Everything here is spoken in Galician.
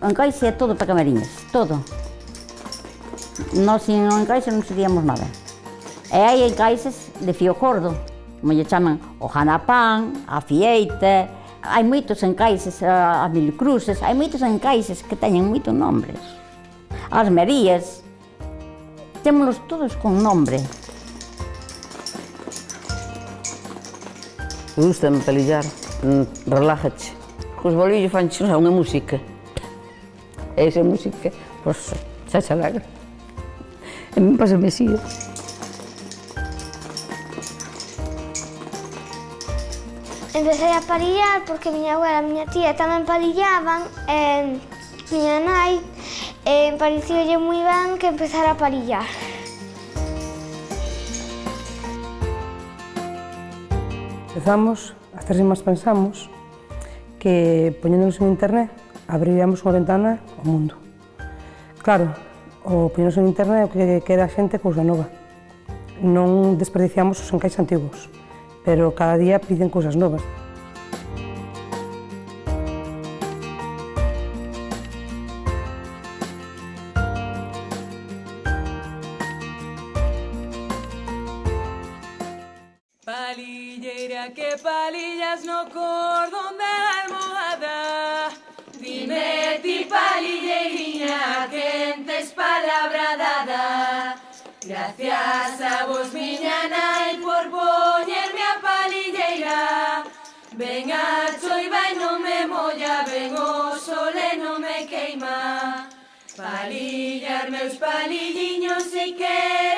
O encaixe é todo para camariñas, todo. Nós sin o encaixe non seríamos nada. E hai encaixes de fío gordo, como lle chaman o janapán, a fieita. Hai moitos encaixes, a milicruces, hai moitos encaixes que teñen moitos nombres. As merías, témolos todos con nombre. Gústame palillar, relájache. Os bolillos fanche unha música. E esa música, pois, xa se alegra. E me pasa mesía. Empecé a palillar porque miña abuela e miña tía tamén palillaban e miña nai parecíolle moi ben que empezara a palillar. Empezamos, as tres irmás pensamos que poñéndonos en internet abriríamos unha ventana ao mundo. Claro, o poñéndonos en internet o que queda a xente cousa nova. Non desperdiciamos os encaixes antigos, pero cada día piden cousas novas. Palilleira que palillas no cordón da almohada. Dime ti palilleiriña que entes palabra dada. Gracias a vos miña nai por poñerme a palilleira. Ven a choiva e non me molla, ven o sol e non me queima. Palillar meus palilliños e quero